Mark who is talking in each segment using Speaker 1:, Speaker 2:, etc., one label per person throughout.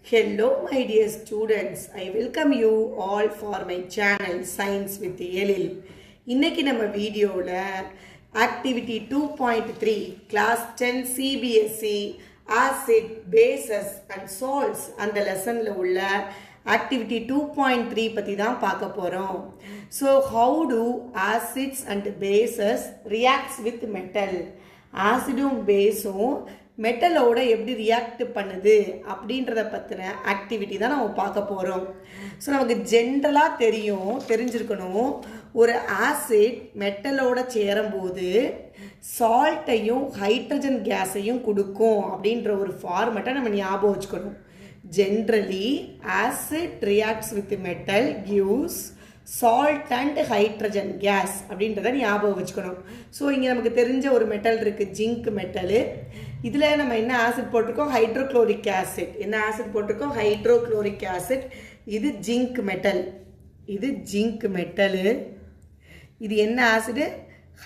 Speaker 1: Hello my dear students, I welcome you all for my channel Science with Elil. இன்னைக்கு நம்ம வீடியோல activity 2.3 class 10 CBSE acid bases and salts அந்த லெசன்ல உள்ள activity 2.3 பத்தி தான் பார்க்க போறோம். So how do acids and bases reacts with metal? ஆசிடும் பேஸும் மெட்டலோட எப்படி ரியாக்ட் பண்ணுது அப்படின்றத பற்றின ஆக்டிவிட்டி தான் நம்ம பார்க்க போகிறோம். ஸோ நமக்கு ஜென்ரலாக தெரிஞ்சிருக்கணும், ஒரு ஆசிட் மெட்டலோட சேரும்போது சால்ட்டையும் ஹைட்ரஜன் கேஸையும் கொடுக்கும் அப்படின்ற ஒரு ஃபார்மெட்டை நம்ம ஞாபகம் வச்சுக்கணும். Generally acid reacts with metal gives salt and hydrogen case அப்படின்றத ஞாபகம் வச்சுக்கணும். ஸோ இங்கே நமக்கு தெரிஞ்ச ஒரு மெட்டல் இருக்குது, ஜிங்க் மெட்டலு. இதில் நம்ம என்ன ஆசிட் போட்டிருக்கோம்? Hydrochloric acid. என்ன ஆசிட் போட்டிருக்கோம்? Hydrochloric acid. இது ஜிங்க் மெட்டல். இது ஜிங்க் மெட்டலு. இது என்ன acid?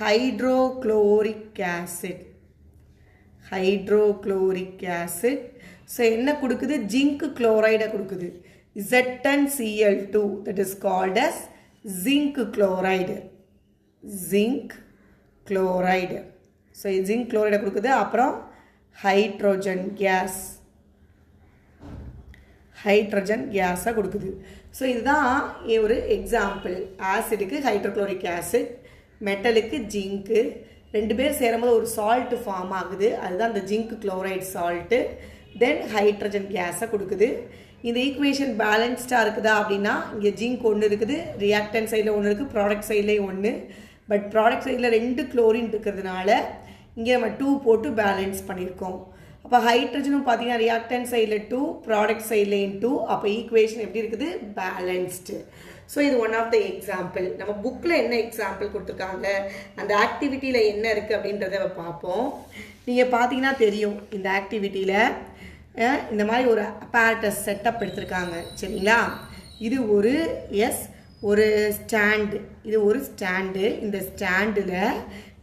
Speaker 1: Hydrochloric acid. Hydrochloric acid. So என்ன கொடுக்குது? ஜிங்க் குளோரைடை கொடுக்குது. ZnCl2, that is called as zinc chloride. Zinc chloride. So zinc chloride கொடுக்குது. அப்புறம் ஹைட்ரோஜன் கேஸ். ஹைட்ரஜன் கேஸை கொடுக்குது. ஸோ இதுதான் ஒரு எக்ஸாம்பிள். ஆசிடுக்கு ஹைட்ரோக்ளோரிக் ஆசிட், மெட்டலுக்கு ஜிங்க்கு, ரெண்டு பேர் சேரும்போது ஒரு சால்ட் ஃபார்ம் ஆகுது. அதுதான் அந்த ஜிங்க் குளோரைட் சால்ட்டு. தென் ஹைட்ரஜன் கேஸை கொடுக்குது. இந்த ஈக்குவேஷன் பேலன்ஸ்டாக இருக்குதா அப்படின்னா, இங்கே ஜிங்க் ஒன்று இருக்குது, ரியாக்டன்ட் சைடில் ஒன்று இருக்குது, ப்ராடக்ட் சைட்லேயும் ஒன்று. பட் ப்ராடக்ட் சைடில் 2 குளோரின் இருக்கிறதுனால இங்கே நம்ம 2 போட்டு பேலன்ஸ் பண்ணியிருக்கோம். அப்போ ஹைட்ரஜனும் பார்த்தீங்கன்னா ரியாக்டன்ட் சைடில் 2, ப்ராடக்ட் சைட்லேயும் 2. அப்போ ஈக்குவேஷன் எப்படி இருக்குது? பேலன்ஸ்டு. ஸோ இது ஒன் ஆஃப் த எக்ஸாம்பிள். நம்ம புக்கில் என்ன எக்ஸாம்பிள் கொடுத்துருக்காங்க, அந்த ஆக்டிவிட்டியில் என்ன இருக்குது அப்படின்றத பார்ப்போம். நீங்கள் பார்த்தீங்கன்னா தெரியும், இந்த ஆக்டிவிட்டியில் இந்த மாதிரி ஒரு அப்பேரட்டஸ் செட்டப் எடுத்திருக்காங்க. சரிங்களா? இது ஒரு ஸ்டாண்டு. இது ஒரு ஸ்டாண்டு. இந்த ஸ்டாண்டில்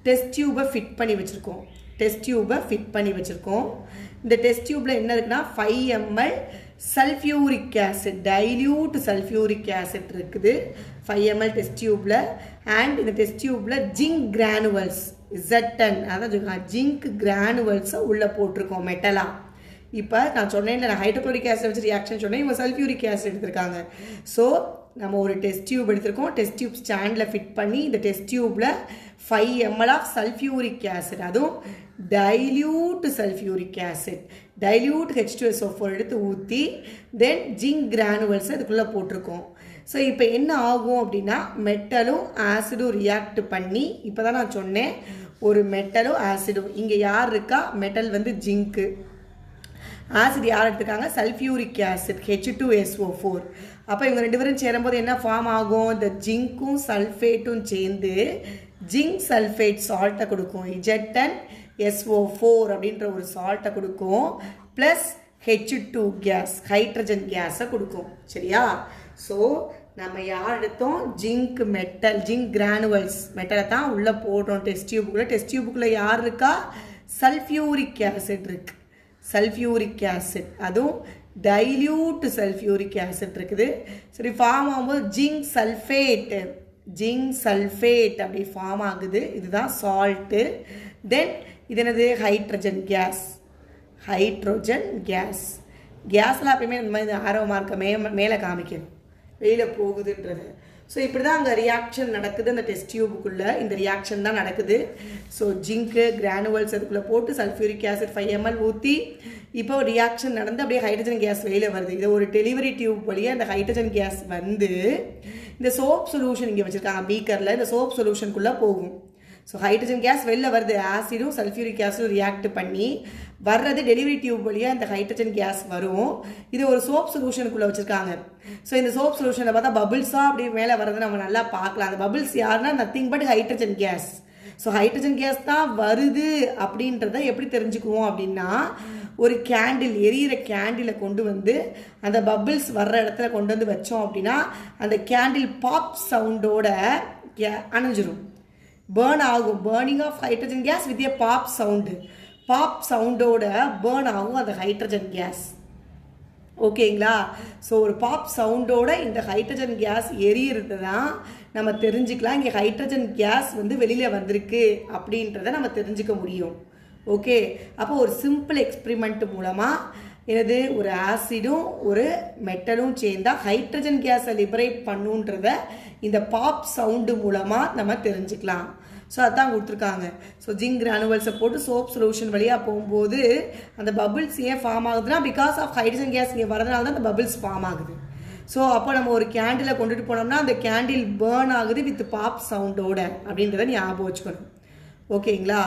Speaker 1: டெஸ்ட் டியூபை ஃபிட் பண்ணி வச்சுருக்கோம். இந்த டெஸ்ட் டியூப்பில் என்ன இருக்குன்னா 5 ml sulphuric acid, dilute sulphuric acid இருக்குது 5 ml டெஸ்ட் டியூப்பில். அண்ட் இந்த டெஸ்ட் டியூப்பில் ஜிங்க் கிரானுவல்ஸ் Zn, அதாவது ஜிங்க் கிரானுவல்ஸை உள்ளே போட்டிருக்கோம் மெட்டலாக. இப்போ நான் சொன்னேன், நான் ஹைட்ரோக்ளோரிக் ஆசிட் வச்சு ரியாக்ஷன் சொன்னேன், இவங்க சல்ஃபியூரிக் ஆசிட் எடுத்திருக்காங்க. ஸோ நம்ம ஒரு டெஸ்ட் டியூப் எடுத்திருக்கோம். டெஸ்ட் டியூப் ஸ்டாண்டில் ஃபிட் பண்ணி இந்த டெஸ்ட் டியூப்பில் 5 ml ஆஃப் சல்ஃபியூரிக் ஆசிட், அதுவும் dilute sulphuric acid, dilute H2SO4 எடுத்து ஊற்றி தென் ஜிங்க் கிரானுவல்ஸை இதுக்குள்ளே போட்டிருக்கோம். ஸோ இப்போ என்ன ஆகும் அப்படின்னா, மெட்டலும் ஆசிடும் ரியாக்ட் பண்ணி, இப்போ தான் நான் சொன்னேன் ஒரு மெட்டலும் ஆசிடும். இங்கே யார் இருக்கா? மெட்டல் வந்து ஜிங்க்கு, ஆசிட் யார் எடுத்துக்காங்க? Sulphuric acid H2SO4. அப்போ இவங்க 2 பேரும் சேரும்போது என்ன ஃபார்ம் ஆகும்? இந்த ஜிங்க்கும் சல்ஃபேட்டும் சேர்ந்து ஜிங்க் சல்ஃபேட் சால்ட்டை கொடுக்கும். ZnSO4 அப்படின்ற ஒரு சால்ட்டை கொடுக்கும். ப்ளஸ் H2 கேஸ், ஹைட்ரஜன் கேஸை கொடுக்கும். சரியா? ஸோ நம்ம யார் எடுத்தோம்? ஜிங்க் மெட்டல், ஜிங்க் கிரானுவல்ஸ் மெட்டலை தான் உள்ளே போடுறோம் டெஸ்ட் டியூபுக்குள்ளே. டெஸ்ட் டியூபுக்குள்ளே யார் இருக்கா? சல்ஃபியூரிக் ஆசிட் இருக்கு. சல்ஃபியூரிக் ஆசிட், அதுவும் டைல்யூட் சல்ஃபியூரிக் ஆசிட் இருக்குது. சரி, ஃபார்ம் ஆகும்போது ஜிங்க் சல்ஃபேட் அப்படி ஃபார்ம் ஆகுது. இதுதான் சால்ட்டு. தென் இது என்னது? Hydrogen case. கேஸில் எப்பயுமே இந்த மாதிரி ஆர்வமாக இருக்க மேலே காமிக்கணும், வெளியில் போகுதுன்றது. ஸோ இப்படி தான் அங்கே ரியாக்ஷன் நடக்குது. அந்த டெஸ்ட் டியூபுக்குள்ளே இந்த ரியாக்ஷன் தான் நடக்குது. ஸோ ஜிங்க்கு கிரானுவல்ஸ் அதுக்குள்ளே போட்டு சல்ஃபியூரிக் ஆசிட் 5 ml ஊற்றி இப்போ ரியாக்ஷன் நடந்து அப்படியே ஹைட்ரஜன் கேஸ் வெளியில் வருது. இது ஒரு டெலிவரி டியூப் வழியாக அந்த ஹைட்ரஜன் கேஸ் வந்து இந்த சோப் சொல்யூஷன் இங்கே வச்சுருக்காங்க பீக்கரில், இந்த சோப் சொல்யூஷனுக்குள்ளே போகும். ஸோ ஹைட்ரஜன் கேஸ் வெளில வருது, ஆசிடும் சல்ஃபியூரிக் ஆசிடும் ரியாக்ட் பண்ணி வர்றது டெலிவரி டியூப் வழியாக இந்த ஹைட்ரஜன் கேஸ் வரும். இது ஒரு சோப் சொல்யூஷனுக்குள்ளே வச்சுருக்காங்க. ஸோ இந்த சோப் சொல்யூஷனில் பார்த்தா பபிள்ஸாக அப்படி மேலே வர்றது நம்ம நல்லா பார்க்கலாம். அந்த பபிள்ஸ் யாருன்னா nothing but hydrogen case. So hydrogen case தான் வருது அப்படின்றத எப்படி தெரிஞ்சுக்குவோம் அப்படின்னா, ஒரு கேண்டில், எரியிற கேண்டிலை கொண்டு வந்து அந்த பபிள்ஸ் வர்ற இடத்துல கொண்டு வந்து வச்சோம் அப்படின்னா அந்த கேண்டில் பாப் சவுண்டோட அணைஞ்சிரும், பேர்ன் ஆகும். Burning of hydrogen gas with a pop sound. Pop சவுண்டோட பேர்ன் ஆகும் அந்த ஹைட்ரஜன் கேஸ். ஓகேங்களா? ஸோ ஒரு பாப் சவுண்டோட இந்த ஹைட்ரஜன் கேஸ் எரியிறது தான் நம்ம தெரிஞ்சுக்கலாம். இங்கே ஹைட்ரஜன் கேஸ் வந்து வெளியில் வந்திருக்கு அப்படின்றத நம்ம தெரிஞ்சுக்க முடியும். ஓகே, அப்போ ஒரு சிம்பிள் எக்ஸ்பிரிமெண்ட் மூலமாக எனது ஒரு ஆசிடும் ஒரு மெட்டலும் சேர்ந்தா ஹைட்ரஜன் கேஸை லிபரேட் பண்ணுன்றத இந்த பாப் சவுண்டு மூலமாக நம்ம தெரிஞ்சுக்கலாம். ஸோ அதான் கொடுத்துருக்காங்க. ஸோ ஜிங்க் கிரானுவல்ஸை போட்டு சோப் சொல்யூஷன் வழியாக போகும்போது அந்த பபிள்ஸ் ஏன் ஃபார்ம் ஆகுதுன்னா பிகாஸ் ஆஃப் ஹைட்ரஜன் கேஸ் இங்கே வரதுனால தான் அந்த பபிள்ஸ் ஃபார்ம் ஆகுது. ஸோ அப்போ நம்ம ஒரு கேண்டிலை கொண்டுட்டு போனோம்னா அந்த கேண்டில் பேர்ன் ஆகுது வித் பாப் சவுண்டோட அப்படின்றத ஞாபகம் வச்சுக்கணும். ஓகேங்களா?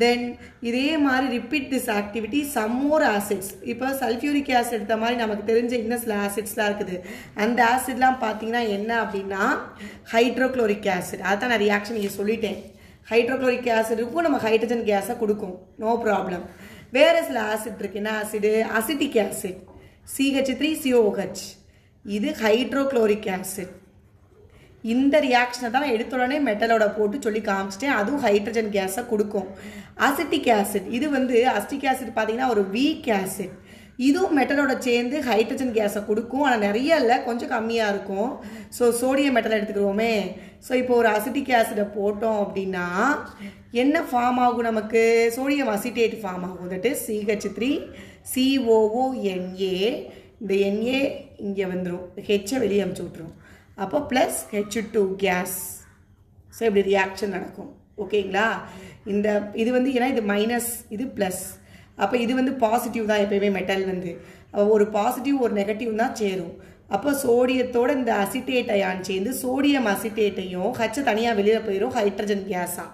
Speaker 1: தென் இதே மாதிரி repeat this activity some more acids. இப்போ சல்ஃபியூரிக் ஆசிட் எடுத்த மாதிரி நமக்கு தெரிஞ்ச இன்னும் சில ஆசிட்ஸ்லாம் இருக்குது. அந்த ஆசிட்லாம் பார்த்தீங்கன்னா என்ன அப்படின்னா ஹைட்ரோக்ளோரிக் ஆசிட். அதான் நான் ரியாக்ஷன் இங்கே சொல்லிட்டேன். ஹைட்ரோக்ளோரிக் ஆசிடுக்கும் நம்ம ஹைட்ரஜன் கேஸை கொடுக்கும், நோ ப்ராப்ளம். வேறு சில ஆசிட் இருக்கு. என்ன ஆசிடு? Acetic acid CH3COH. இது ஹைட்ரோக்ளோரிக் ஆசிட். இந்த ரியாக்ஷனை தான் நான் எடுத்த உடனே மெட்டலோட போட்டு சொல்லி காமிச்சிட்டேன். அதுவும் ஹைட்ரஜன் கேஸை கொடுக்கும். அசிட்டிக் ஆசிட் இது வந்து அசிட்டிக் ஆசிட் பார்த்தீங்கன்னா ஒரு வீக் ஆசிட். இதுவும் மெட்டலோட சேர்ந்து ஹைட்ரஜன் கேஸை கொடுக்கும். ஆனால் நிறைய இல்லை, கொஞ்சம் கம்மியாக இருக்கும். ஸோ சோடியம் மெட்டல் எடுத்துக்கிறோமே. ஸோ இப்போ ஒரு அசிட்டிக் ஆசிடை போட்டோம் அப்படின்னா என்ன ஃபார்ம் ஆகும்? நமக்கு சோடியம் அசிட்டேட் ஃபார்ம் ஆகும். That is CH3COONA. இந்த NA இங்கே வந்துடும், ஹெச்சை வெளியே அமுச்சு விட்ரும். அப்போ ப்ளஸ் H2 கேஸ். ஸோ இப்படி ரியாக்ஷன் நடக்கும். ஓகேங்களா? இந்த இது வந்து ஏன்னா இது மைனஸ், இது ப்ளஸ். அப்போ இது வந்து பாசிட்டிவ் தான் எப்பயுமே மெட்டல் வந்து. ஒரு பாசிட்டிவ் ஒரு நெகட்டிவ் தான் சேரும். அப்போ சோடியத்தோட இந்த அசிட்டேட் அயான் சேர்ந்து சோடியம் அசிட்டேட்டையும் ஹச்சை தனியாக வெளியில் போயிடும் ஹைட்ரஜன் கேஸாக.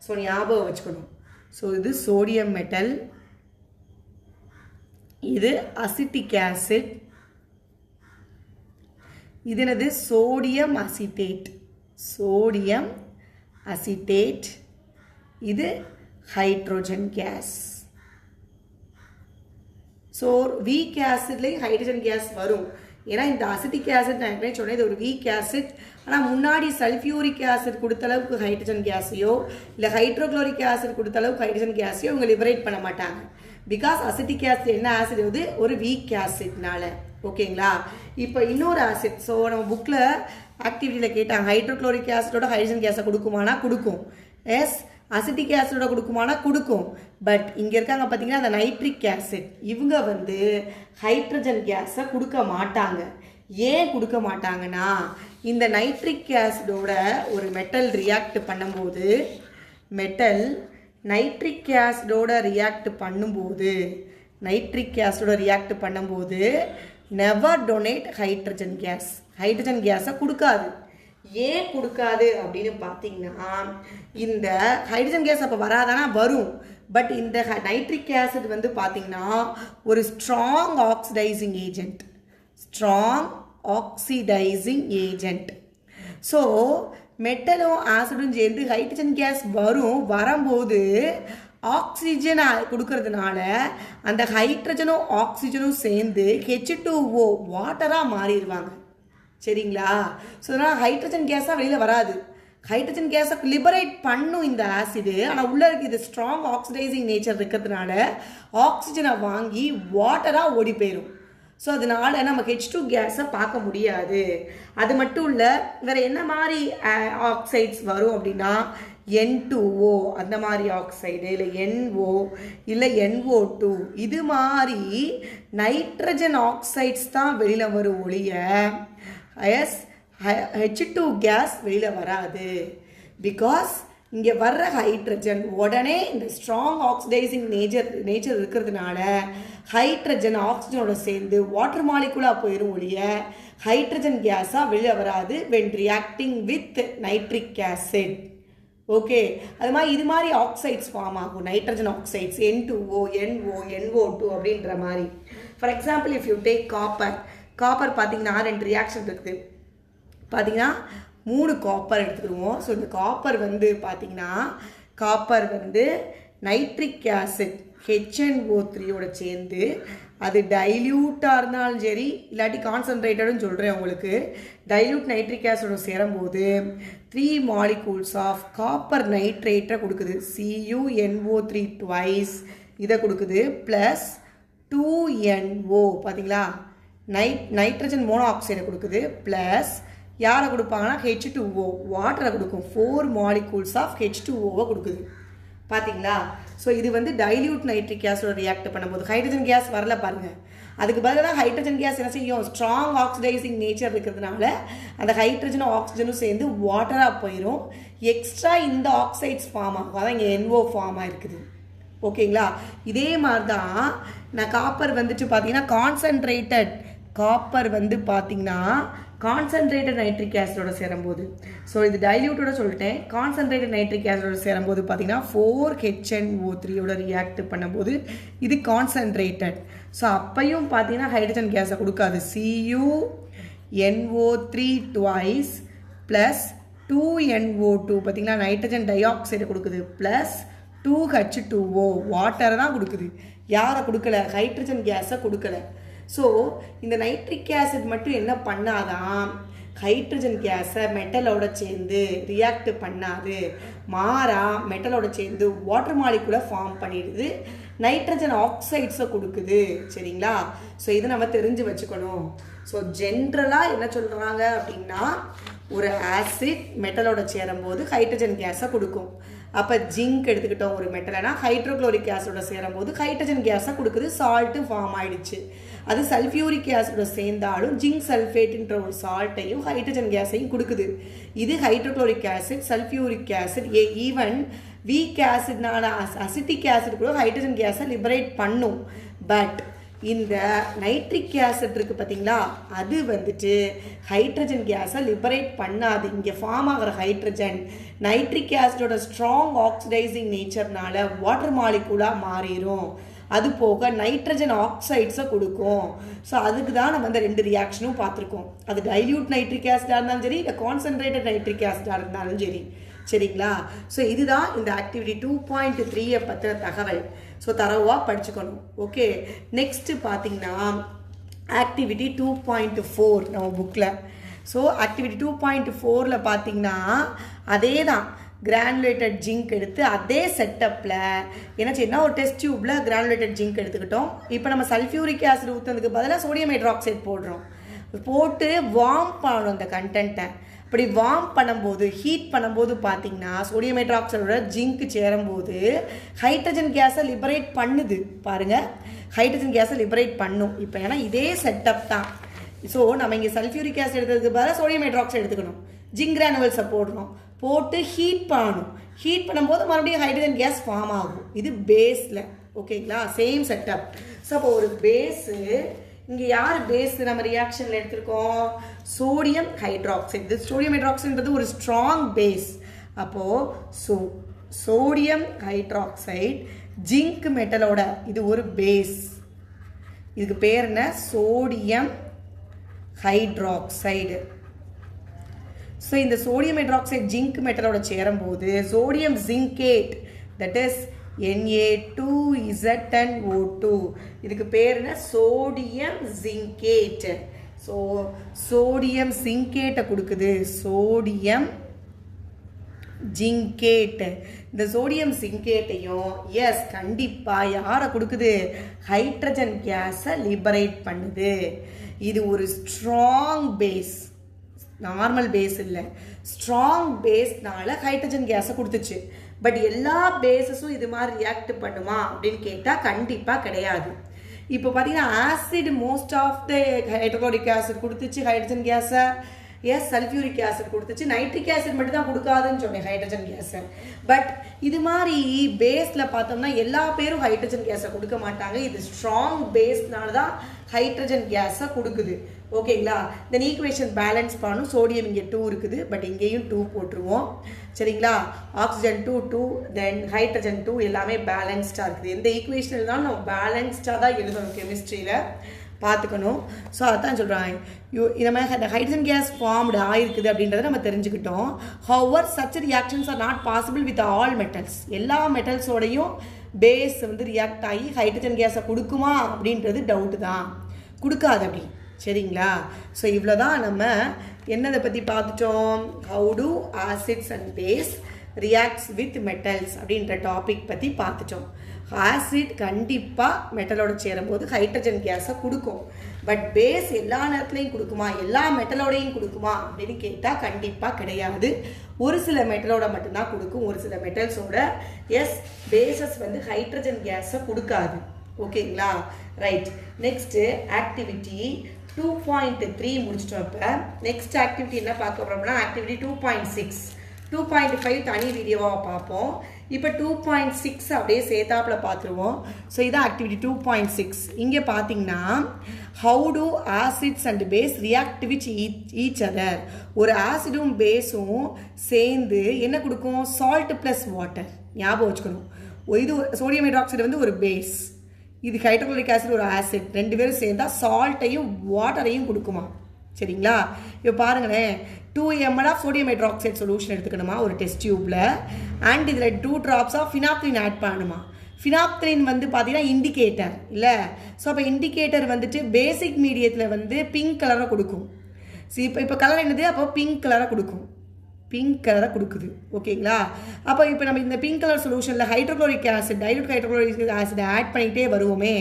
Speaker 1: ஸோ ஞாபகம் வச்சுக்கணும். ஸோ இது சோடியம் மெட்டல், இது அசிட்டிக் ஆசிட், இது என்னது? Sodium acetate. Sodium acetate. இது ஹைட்ரோஜன் கேஸ். ஸோ வீக் ஆசிட்லேயும் ஹைட்ரஜன் கேஸ் வரும். ஏன்னா இந்த அசிட்டிக் ஆசிட் நான் ஏற்கனவே சொன்னேன், இது ஒரு வீக் ஆசிட். ஆனால் முன்னாடி சல்ஃபியூரிக் ஆசிட் கொடுத்த அளவுக்கு ஹைட்ரஜன் கேஸையோ இல்லை ஹைட்ரோக்ளோரிக் ஆசிட் கொடுத்த அளவுக்கு ஹைட்ரஜன் கேஸையோ இவங்க லிபரேட் பண்ண மாட்டாங்க. பிகாஸ் அசிட்டிக் ஆசிட் என்ன ஆசிட் வந்து ஒரு வீக் ஆசிட்னால. ஓகேங்களா? இப்போ இன்னொரு ஆசிட். ஸோ நம்ம புக்கில் ஆக்டிவிட்டியில் கேட்டாங்க ஹைட்ரோக்ளோரிக் ஆசிடோட ஹைட்ரஜன் கேஸை கொடுக்குமானா கொடுக்கும். எஸ். அசிட்டிக் ஆசிடோட கொடுக்குமானா கொடுக்கும். பட் இங்கே இருக்காங்க பார்த்தீங்கன்னா அந்த நைட்ரிக் ஆசிட், இவங்க வந்து ஹைட்ரஜன் கேஸை கொடுக்க மாட்டாங்க. ஏன் கொடுக்க மாட்டாங்கன்னா இந்த நைட்ரிக் ஆசிடோட ஒரு மெட்டல் ரியாக்ட் பண்ணும்போது மெட்டல் நைட்ரிக் ஆசிடோட ரியாக்ட் பண்ணும்போது never donate hydrogen case. Hydrogen கேஸை கொடுக்காது. ஏன் கொடுக்காது அப்படின்னு பார்த்தீங்கன்னா இந்த ஹைட்ரஜன் கேஸ் அப்போ வராதானா வரும். பட் இந்த நைட்ரிக் ஆசிட் வந்து பார்த்தீங்கன்னா ஒரு ஸ்ட்ராங் ஆக்சிடைசிங் ஏஜென்ட். ஸோ மெட்டலும் ஆசிடும் சேர்ந்து ஹைட்ரஜன் கேஸ் வரும்போது ஆக்சிஜன் கொடுக்கறதுனால அந்த ஹைட்ரஜனும் ஆக்சிஜனும் சேர்ந்து H2O வாட்டராக மாறிடுவாங்க. சரிங்களா? ஸோ அதனால் ஹைட்ரஜன் கேஸாக வெளியில் வராது. ஹைட்ரஜன் கேஸை லிபரேட் பண்ணும் இந்த ஆசிடு. ஆனால் உள்ளே இருக்க இது ஸ்ட்ராங் ஆக்சிடைசிங் நேச்சர் இருக்கிறதுனால ஆக்சிஜனை வாங்கி வாட்டராக ஓடி போயிடும். ஸோ அதனால நம்ம H2 கேஸை பார்க்க முடியாது. அது மட்டும் இல்லை, வேறு என்ன மாதிரி ஆக்சைட்ஸ் வரும் அப்படின்னா N2O அந்த மாதிரி ஆக்சைடு, இல்லை NO, இல்லை NO2 இது மாதிரி நைட்ரஜன் ஆக்சைட்ஸ் தான் வெளியில் வரும் ஒழிய H2 கேஸ் வெளியில் வராது. பிகாஸ் இங்கே வர்ற ஹைட்ரஜன் உடனே இந்த ஸ்ட்ராங் ஆக்சிடைசிங் நேச்சர் இருக்கிறதுனால ஹைட்ரஜன் ஆக்சிஜனோட சேர்ந்து வாட்டர் மாலிகுலாக போயிடும் ஒழிய ஹைட்ரஜன் கேஸாக வெளியில் வராது when reacting with nitric acid. Okay, அது மாதிரி இது மாதிரி ஆக்சைட்ஸ் ஃபார்ம் ஆகும், nitrogen oxides N2O, NO, NO2 அப்படின்ற மாதிரி. For example if you take copper பார்த்தீங்கன்னா 2 ரியாக்ஷன் இருக்குது. பார்த்தீங்கன்னா 3 காப்பர் எடுத்துக்கிடுவோம். ஸோ இந்த காப்பர் வந்து பார்த்தீங்கன்னா நைட்ரிக் ஆசிட் HNO3யோட சேர்ந்து அது டைல்யூட்டாக இருந்தாலும் சரி இல்லாட்டி கான்சன்ட்ரேட்டடும் சொல்கிறேன் உங்களுக்கு. டைல்யூட் நைட்ரிக் ஆசிடோட சேரும்போது 3 மாலிகூல்ஸ் ஆஃப் காப்பர் நைட்ரேட்டை கொடுக்குது. CuNO3 ட்வைஸ் இதை கொடுக்குது. ப்ளஸ் 2NO பார்த்தீங்களா, நைட்ரஜன் மோனோஆக்சைடை கொடுக்குது ப்ளஸ் யாரை கொடுப்பாங்கன்னா H2O வாட்டரை கொடுக்கும் 4 molecules ஆஃப் H2Oவை கொடுக்குது பார்த்தீங்களா. ஸோ இது வந்து டைல்யூட் நைட்ரிக் கேஸோட ரியாக்ட் பண்ணும்போது ஹைட்ரஜன் கேஸ் வரல பாருங்கள். அதுக்கு பதிலாக ஹைட்ரஜன் கேஸ் என்ன செய்யும், ஸ்ட்ராங் ஆக்சிடைசிங் நேச்சர் இருக்கிறதுனால அந்த ஹைட்ரஜனும் ஆக்சிஜனும் சேர்ந்து வாட்டராக போயிடும். எக்ஸ்ட்ரா இந்த ஆக்சைட்ஸ் ஃபார்ம் ஆகும், அதான் இங்கே NO ஃபார்ம் ஆகிருக்குது. ஓகேங்களா. இதே மாதிரி தான் நான் காப்பர் வந்துட்டு பார்த்தீங்கன்னா காப்பர் வந்து பார்த்தீங்கன்னா கான்சன்ட்ரேட்டட் நைட்ரிக் ஆசிடோட சேரும்போது, ஸோ இது டைல்யூட்டோட சொல்லிட்டேன், கான்சன்ட்ரேட்டட் நைட்ரிக் ஆசிடோட சேரும்போது பார்த்தீங்கன்னா 4HNO3யோட ரியாக்ட் பண்ணும்போது இது கான்சன்ட்ரேட்டட். ஸோ அப்பையும் பார்த்தீங்கன்னா ஹைட்ரஜன் கேஸை கொடுக்காது. CuNO3 twice ப்ளஸ் 2NO2 பார்த்தீங்கன்னா நைட்ரஜன் டை ஆக்சைடை கொடுக்குது ப்ளஸ் 2H2O வாட்டரை தான் கொடுக்குது. யாரை கொடுக்கல, ஹைட்ரஜன் கேஸை கொடுக்கல. ஸோ இந்த நைட்ரிக் ஆசிட் மட்டும் என்ன பண்ணாதான், ஹைட்ரஜன் கேஸை மெட்டலோட சேர்ந்து ரியாக்ட் பண்ணாது, மாறா மெட்டலோட சேர்ந்து வாட்டர் மாலிகுலை ஃபார்ம் பண்ணிடுது, நைட்ரஜன் ஆக்சைட்ஸை கொடுக்குது. சரிங்களா. ஸோ இதை நம்ம தெரிஞ்சு வச்சுக்கணும். ஸோ ஜென்ரலாக என்ன சொல்கிறாங்க அப்படின்னா, ஒரு ஆசிட் மெட்டலோட சேரும்போது ஹைட்ரஜன் கேஸை கொடுக்கும். அப்போ ஜிங்க் எடுத்துக்கிட்டோம் ஒரு மெட்டலைனா, ஹைட்ரோக்ளோரிக் ஆசிடோட சேரும்போது ஹைட்ரஜன் கேஸை கொடுக்குது, சால்ட்டு ஃபார்ம் ஆயிடுச்சு. அது சல்ஃபியூரிக் ஆசிடோட சேர்ந்தாலும் ஜிங்க் சல்ஃபேட்ன்ற ஒரு சால்ட்டையும் ஹைட்ரஜன் கேஸையும் கொடுக்குது. இது hydrochloric acid, sulphuric acid, even weak ஆசிட்னால அசிட்டிக் ஆசிட் கூட ஹைட்ரஜன் கேஸை லிபரேட் பண்ணும். பட் இந்த நைட்ரிக் ஆசிட் இருக்குது பார்த்தீங்களா, அது வந்துட்டு ஹைட்ரஜன் கேஸை லிபரேட் பண்ணாது. இங்கே ஃபார்ம் ஆகிற ஹைட்ரஜன் நைட்ரிக் ஆசிடோட ஸ்ட்ராங் ஆக்சிடைசிங் நேச்சர்னால வாட்டர் மாலிகுலாக மாறிடும். அது போக நைட்ரஜன் ஆக்சைட்ஸை கொடுக்கும். ஸோ அதுக்கு தான் நம்ம அந்த 2 ரியாக்ஷனும் பார்த்துருக்கோம். அது டைல்யூட் நைட்ரிக் ஆசிடாக இருந்தாலும் சரி, இல்லை கான்சன்ட்ரேட்டட் நைட்ரிக் ஆசிடாக இருந்தாலும் சரி. சரிங்களா. ஸோ இதுதான் இந்த ஆக்டிவிட்டி 2.3 பற்றின தகவல். ஸோ தரவாக படிச்சுக்கணும். ஓகே. நெக்ஸ்ட்டு பார்த்தீங்கன்னா ஆக்டிவிட்டி 2.4 நம்ம புக்கில். ஸோ ஆக்டிவிட்டி 2.4 பார்த்தீங்கன்னா அதே தான், கிரானுலேட்டட் ஜிங்க் எடுத்து அதே செட்டப்பில் என்ன செய்யணும், ஒரு டெஸ்ட் டியூப்பில் கிரானுலேட்டட் ஜிங்க் எடுத்துக்கிட்டோம். இப்போ நம்ம சல்ஃபியூரிக் ஆசிட் ஊற்றுறதுக்கு பதிலாக சோடியம் ஹைட்ராக்சைடு போடுறோம். போட்டு வார்ம் பண்ணணும் அந்த கண்டென்ட்டை. அப்படி வார்ம் பண்ணும்போது, ஹீட் பண்ணும்போது பார்த்தீங்கன்னா சோடியம் ஹைட்ராக்சைடோட ஜிங்க் சேரும்போது ஹைட்ரஜன் கேஸை லிபரேட் பண்ணுது. பாருங்கள், ஹைட்ரஜன் கேஸை லிபரேட் பண்ணும். இப்போ ஏன்னா இதே செட்டப் தான். ஸோ நம்ம இங்கே சல்ஃபியூரிக் ஆசிட் எடுத்ததுக்கு பதிலாக சோடியம் ஹைட்ராக்சைடு எடுத்துக்கணும். ஜிங்க் கிரானுவல்ஸை போடுறோம், போட்டு ஹீட் பண்ணணும். ஹீட் பண்ணும்போது மறுபடியும் ஹைட்ரஜன் கேஸ் ஃபார்ம் ஆகும். இது பேஸில். ஓகேங்களா. Same setup. ஸோ அப்போ ஒரு பேஸு, இங்கே யார் பேஸ் நம்ம ரியாக்ஷனில் எடுத்திருக்கோம், சோடியம் ஹைட்ராக்சைடு. இது சோடியம் ஹைட்ராக்சைடுன்றது ஒரு ஸ்ட்ராங் பேஸ். அப்போது சோடியம் ஹைட்ராக்சைடு ஜிங்க் மெட்டலோட இது ஒரு பேஸ். இதுக்கு பேர் என்ன, சோடியம் ஹைட்ராக்சைடு. ஸோ இந்த சோடியம் ஹைட்ராக்சைடு ஜிங்க் மெட்டலோட சேரும்போது சோடியம் ஜிங்கேட், தட் இஸ் Na2ZnO2, இதுக்கு பேர் என்ன, சோடியம் ஜிங்கேட். ஸோ சோடியம் ஜிங்கேட்டை கொடுக்குது, சோடியம் ஜிங்கேட். இந்த சோடியம் ஜிங்கேட்டையும் எஸ் கண்டிப்பாக யாரை கொடுக்குது, ஹைட்ரஜன் கேஸை லிபரேட் பண்ணுது. இது ஒரு ஸ்ட்ராங் பேஸ், நார்மல் பேஸ் இல்லை, ஸ்ட்ராங் பேஸ்னால ஹைட்ரஜன் கேஸை கொடுத்துச்சு. பட் எல்லா பேஸஸும் இது மாதிரி ரியாக்ட் பண்ணுமா அப்படின்னு கேட்டால் கண்டிப்பாக கிடையாது. இப்போ பார்த்தீங்கன்னா acid most of the hydrochloric acid கொடுத்துச்சு ஹைட்ரஜன் கேஸை, எஸ் சல்ஃபியூரிக் ஆசிட் கொடுத்துச்சு, நைட்ரிக் ஆசிட் மட்டும் தான் கொடுக்காதுன்னு சொன்னேன் ஹைட்ரஜன் கேஸை. பட் இது மாதிரி பேஸில் பார்த்தோம்னா எல்லா பேரும் ஹைட்ரஜன் கேஸை கொடுக்க மாட்டாங்க. இது ஸ்ட்ராங் பேஸ்னால தான் ஹைட்ரஜன் கேஸை கொடுக்குது. ஓகேங்களா. தென் ஈக்குவேஷன் பேலன்ஸ் பண்ணணும். சோடியம் இங்கே 2 இருக்குது, பட் இங்கேயும் 2 போட்டுருவோம். சரிங்களா. ஆக்சிஜன் 2 தென் ஹைட்ரஜன் 2 எல்லாமே பேலன்ஸ்டாக இருக்குது. எந்த ஈக்குவேஷன் இருந்தாலும் நம்ம பேலன்ஸ்டாக தான் எழுதணும் கெமிஸ்ட்ரியில், பார்த்துக்கணும். ஸோ அதான் சொல்கிறாங்க, நம்ம இந்த ஹைட்ரஜன் கேஸ் ஃபார்ம்டு ஆயிருக்குது அப்படின்றத நம்ம தெரிஞ்சுக்கிட்டோம். Our such reactions are not possible with all metals. எல்லா மெட்டல்ஸோடையும் பேஸ் வந்து ரியாக்ட் ஆகி ஹைட்ரஜன் கேஸை கொடுக்குமா அப்படின்றது டவுட்டு தான், கொடுக்காது அப்படி. சரிங்களா. ஸோ இவ்வளோ தான் நம்ம என்னதை பற்றி பார்த்துட்டோம், how do acids and base reacts with metals அப்படின்ற டாபிக் பற்றி பார்த்துட்டோம். ஆசிட் கண்டிப்பாக மெட்டலோட சேரும்போது ஹைட்ரஜன் கேஸை கொடுக்கும். பட் பேஸ் எல்லா நேரத்துலையும் கொடுக்குமா, எல்லா மெட்டலோடையும் கொடுக்குமா அப்படின்னு கேட்டால் கண்டிப்பாக கிடையாது. ஒரு சில மெட்டலோட மட்டும்தான் கொடுக்கும், ஒரு சில மெட்டல்ஸோட எஸ் பேசஸ் வந்து ஹைட்ரஜன் கேஸை கொடுக்காது. ஓகேங்களா? ரைட். நெக்ஸ்ட்டு ஆக்டிவிட்டி 2.3 முடிச்சிட்டோம். இப்போ நெக்ஸ்ட் ஆக்டிவிட்டி என்ன பார்க்க போகிறோம்னா ஆக்டிவிட்டி 2.6. 2.5 தனி வீடியோவாக பார்ப்போம். இப்போ 2.6 அப்படியே சேர்த்தாப்பில் பார்த்துருவோம். ஸோ இதான் ஆக்டிவிட்டி 2.6. இங்கே பார்த்தீங்கன்னா how do acids and base react with each other. ஒரு ஆசிடும் பேஸும் சேர்ந்து என்ன கொடுக்கும்? Salt plus water. ஞாபகம் வச்சுக்கணும். இது சோடியம் ஹைட்ராக்சைடு வந்து ஒரு பேஸ், இது ஹைட்ரோக்ளோரிக் ஆசிட் ஒரு ஆசிட், ரெண்டு பேரும் சேர்ந்தால் சால்ட்டையும் வாட்டரையும் கொடுக்குமா. சரிங்களா? இப்போ பாருங்களேன், 2 ml of sodium hydroxide solution எடுத்துக்கணுமா ஒரு டெஸ்ட் டியூப்பில். அண்ட் இதில் 2 drops ஆஃப் ஃபினாப்தலின் ஆட் பண்ணணுமா. ஃபினாப்தலின் வந்து பார்த்தீங்கன்னா இண்டிகேட்டர் இல்லை. ஸோ அப்போ இண்டிகேட்டர் வந்துட்டு பேசிக் மீடியத்தில் வந்து பிங்க் கலரை கொடுக்கும். ஸோ இப்போ கலர் என்னது? அப்போ பிங்க் கலரை கொடுக்கும், பிங்க் கலரை கொடுக்குது. ஓகேங்களா? அப்போ இப்போ நம்ம இந்த பிங்க் கலர் சொல்யூஷனில் hydrochloric acid, dilute hydrochloric acid add பண்ணிகிட்டே வருவோமே,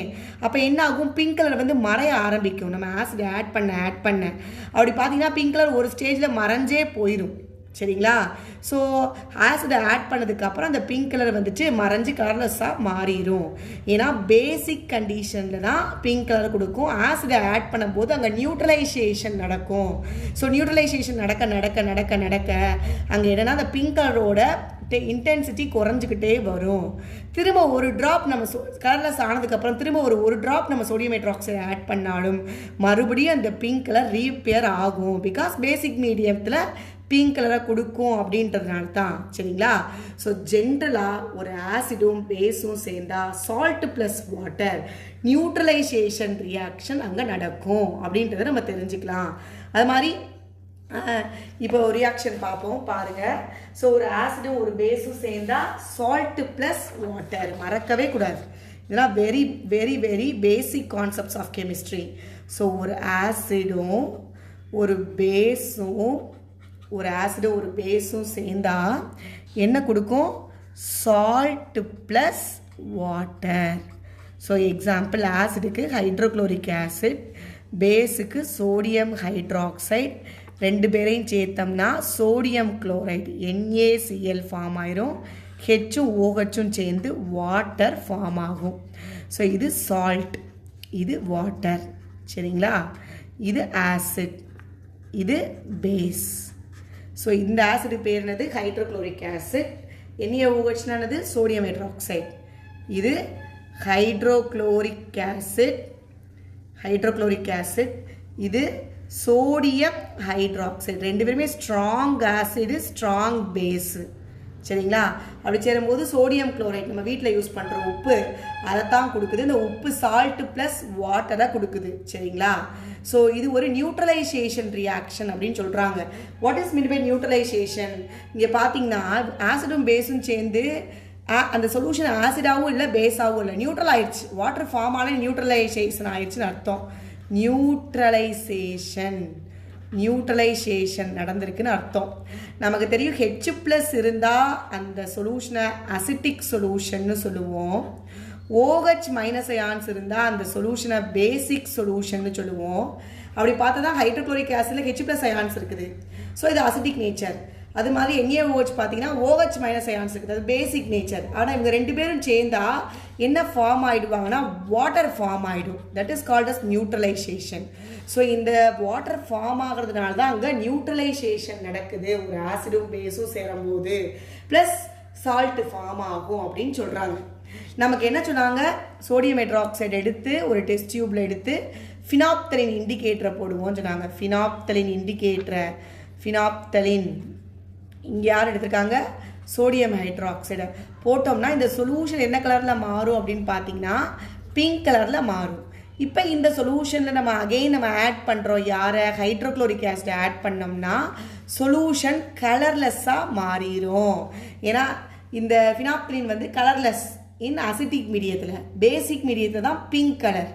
Speaker 1: அப்போ என்ன ஆகும்? பிங்க் கலர் வந்து மறைய ஆரம்பிக்கும். நம்ம ஆசிட் ஆட் பண்ண அப்படி பார்த்தீங்கன்னா பிங்க் கலர் ஒரு ஸ்டேஜில் மறைஞ்சே போயிடும். சரிங்களா? ஸோ ஆசிடை ஆட் பண்ணதுக்கப்புறம் அந்த பிங்க் கலர் வந்துட்டு மறைஞ்சு கலர்லெஸ்ஸாக மாறிடும். ஏன்னா பேசிக் கண்டிஷனில் தான் பிங்க் கலர் கொடுக்கும். ஆசிடை ஆட் பண்ணும்போது அங்கே நியூட்ரலைசேஷன் நடக்கும். ஸோ நியூட்ரலைசேஷன் நடக்க அங்கே என்னென்னா அந்த பிங்க் கலரோட இன்டென்சிட்டி குறைஞ்சிக்கிட்டே வரும். திரும்ப ஒரு ட்ராப் நம்ம கலர்லெஸ் ஆனதுக்கப்புறம் திரும்ப ஒரு ட்ராப் நம்ம சோடியம் ஹைட்ராக்சைடு ஆட் பண்ணாலும் மறுபடியும் அந்த பிங்க் கலர் ரீப்பேர் ஆகும். பிகாஸ் பேசிக் மீடியத்தில் பிங்க் கலரை கொடுக்கும் அப்படின்றதுனால தான். சரிங்களா? ஸோ ஜென்ரலாக ஒரு ஆசிடும் பேஸும் சேர்ந்தா salt plus water neutralisation reaction அங்கே நடக்கும் அப்படின்றத நம்ம தெரிஞ்சுக்கலாம். அது மாதிரி இப்போ ஒரு ரியாக்ஷன் பார்ப்போம் பாருங்கள். ஸோ ஒரு ஆசிடும் ஒரு பேஸும் சேர்ந்தா சால்ட் ப்ளஸ் வாட்டர், மறக்கவே கூடாது. இதெல்லாம் very very very basic concepts of chemistry. So ஒரு ஆசிடும் ஒரு பேஸும் சேர்ந்தா என்ன கொடுக்கும்? Salt plus water. So example ஆசிடுக்கு ஹைட்ரோக்ளோரிக் ஆசிட், பேஸுக்கு சோடியம் ஹைட்ராக்சைடு, ரெண்டு பேரையும் சேர்த்தோம்னா சோடியம் குளோரைடு NaCl ஃபார்ம் ஆயிரும். ஹெச்சும் OHும் சேர்ந்து வாட்டர் ஃபார்ம் ஆகும். ஸோ இது சால்ட், இது வாட்டர். சரிங்களா? இது ஆசிட், இது பேஸ். ஸோ இந்த ஆசிட் பேர் என்னது? Hydrochloric acid. NaOHனானது சோடியம் ஹைட்ராக்சைடு. இது ஹைட்ரோக்ளோரிக் ஆசிட், இது சோடியம் ஹைட்ராக்சைடு. ரெண்டு பேருமே ஸ்ட்ராங் ஆசிடு, ஸ்ட்ராங் பேஸு. சரிங்களா? அப்படி சேரும்போது சோடியம் குளோரைட் நம்ம வீட்டில் யூஸ் பண்ணுற உப்பு அதைத்தான் கொடுக்குது. இந்த உப்பு சால்ட் ப்ளஸ் வாட்டரை கொடுக்குது. சரிங்களா? ஸோ இது ஒரு நியூட்ரலைசேஷன் ரியாக்ஷன் அப்படின்னு சொல்கிறாங்க. What is mean by neutralisation? இங்கே பார்த்தீங்கன்னா ஆசிடும் பேஸும் சேர்ந்து அந்த சொல்யூஷன் ஆசிடாகவும் இல்லை பேஸாகவும் இல்லை, நியூட்ரல் ஆயிடுச்சு. வாட்டர் ஃபார்ம் ஆன நியூட்ரலைசேஷன் ஆயிடுச்சுன்னு அர்த்தம். நியூட்ரலைசேஷன் நடந்திருக்குன்னு அர்த்தம். நமக்கு தெரியும் H+ இருந்தால் அந்த சொல்யூஷனை அசிட்டிக் சொல்யூஷன்னு சொல்லுவோம். OH- அயான்ஸ் இருந்தால் அந்த சொல்யூஷனை பேசிக் சொல்யூஷன்னு சொல்லுவோம். அப்படி பார்த்தா தான் ஹைட்ரோக்ளோரிக் ஆசிடில் H+ அயான்ஸ் இருக்குது. ஸோ இது அசிட்டிக் நேச்சர். அது மாதிரி NaOH பார்த்தீங்கன்னா OH- அயான்ஸ் இருக்குது, அது பேசிக் நேச்சர். ஆனால் இவங்க ரெண்டு பேரும் சேர்ந்தா என்ன ஃபார்ம் ஆகிடுவாங்கன்னா வாட்டர் ஃபார்ம் ஆகிடும். That is called as neutralisation. So இந்த வாட்டர் ஃபார்ம் ஆகிறதுனால தான் அங்கே நியூட்ரலைசேஷன் நடக்குது. ஒரு ஆசிடும் பேஸும் சேரும்போது ப்ளஸ் சால்ட் ஃபார்ம் ஆகும் அப்படின்னு சொல்கிறாங்க. நமக்கு என்ன சொன்னாங்க? சோடியம் ஹைட்ராக்சைடு எடுத்து ஒரு டெஸ்ட் டியூப்ல எடுத்து ஃபினாப்தலின் இண்டிகேட்டரை போடுவோம்னு சொன்னாங்க. ஃபினாப்தலின் இங்கே யார் எடுத்திருக்காங்க? சோடியம் ஹைட்ராக்சைடு போட்டோம்னா இந்த சொல்யூஷன் என்ன கலரில் மாறும் அப்படின்னு பார்த்தீங்கன்னா பிங்க் கலரில் மாறும். இப்போ இந்த சொல்யூஷனில் நம்ம ஆட் பண்ணுறோம் யாரை? ஹைட்ரோக்ளோரிக் ஆசிட் ஆட் பண்ணோம்னா சொல்யூஷன் கலர்லெஸ்ஸாக மாறிடும். ஏன்னா இந்த ஃபினாப்தலின் வந்து கலர்லெஸ் இன் அசிட்டிக் மீடியத்தில், பேசிக் மீடியத்தில் தான் பிங்க் கலர்.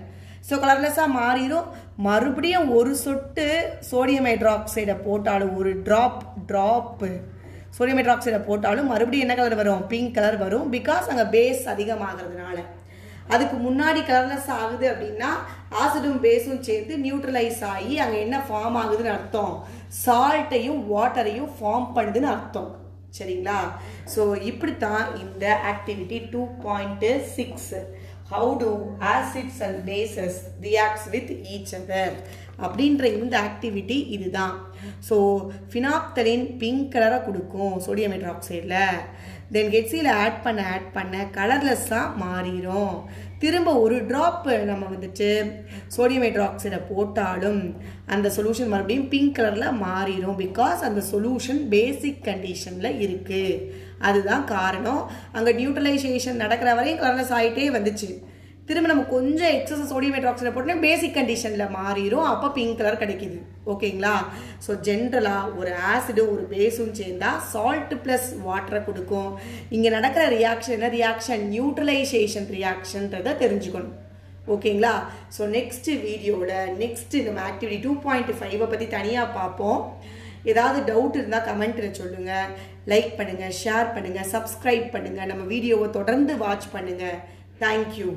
Speaker 1: ஸோ கலர்லெஸ்ஸாக மாறிடும். மறுபடியும் ஒரு சொட்டு சோடியம் ஹைட்ராக்சைடை போட்டாலும், ஒரு ட்ராப்பு சோடியம் ஹைட்ராக்சைடை போட்டாலும் மறுபடியும் என்ன கலர் வரும்? பிங்க் கலர் வரும். பிகாஸ் அங்கே பேஸ் அதிகமாகிறதுனால. அதுக்கு முன்னாடி கலர்லெஸ் ஆகுது அப்படின்னா ஆசிடும் பேஸும் சேர்ந்து நியூட்ரலைஸ் ஆகி அங்கே என்ன ஃபார்ம் ஆகுதுன்னு அர்த்தம், சால்ட்டையும் வாட்டரையும் ஃபார்ம் பண்ணுதுன்னு அர்த்தம். சரிங்களா? ஸோ இப்படித்தான் இந்த activity 2.6 how do acids and bases reacts with each other அப்படின்ற இந்த ஆக்டிவிட்டி இதுதான். ஸோ ஃபினாப்தலின் பிங்க் கலரை கொடுக்கும் சோடியம் ஹைட்ராக்சைடில், தென் ஹெச்சியில் ஆட் பண்ண கலர்லெஸ்ஸாக மாறிடும். திரும்ப ஒரு ட்ராப் நம்ம வந்துட்டு சோடியம் ஹைட்ராக்சைடை போட்டாலும் அந்த சொல்யூஷன் மறுபடியும் பிங்க் கலரில் மாறிடும். பிகாஸ் அந்த சொல்யூஷன் பேசிக் கண்டிஷனில் இருக்குது. அதுதான் காரணம். அங்கே நியூட்ரலைசேஷன் நடக்கிற வரையும் கலர்லெஸ் ஆகிட்டே வந்துச்சு. திரும்ப நம்ம கொஞ்சம் எக்ஸஸ் சோடியம் ஹைட்ராக்சைடை போட்டோம்னா பேசிக் கண்டிஷனில் மாறிடும். அப்போ பிங்க் கலர் கிடைக்கிது. ஓகேங்களா? ஸோ ஜென்ரலாக ஒரு ஆசிடும் ஒரு பேஸும் சேர்ந்தா சால்ட் ப்ளஸ் வாட்டரை கொடுக்கும். இங்கே நடக்கிற ரியாக்ஷன் என்ன ரியாக்ஷன்? நியூட்ரலைசேஷன் ரியாக்ஷன்றதை தெரிஞ்சுக்கணும். ஓகேங்களா? ஸோ நெக்ஸ்ட் வீடியோவில் நம்ம ஆக்டிவிட்டி 2.5 பற்றி தனியாக பார்ப்போம். ஏதாவது டவுட் இருந்தால் கமெண்ட்டில் சொல்லுங்கள். லைக் பண்ணுங்கள், ஷேர் பண்ணுங்கள், சப்ஸ்கிரைப் பண்ணுங்கள். நம்ம வீடியோவை தொடர்ந்து வாட்ச் பண்ணுங்கள். தேங்க்யூ.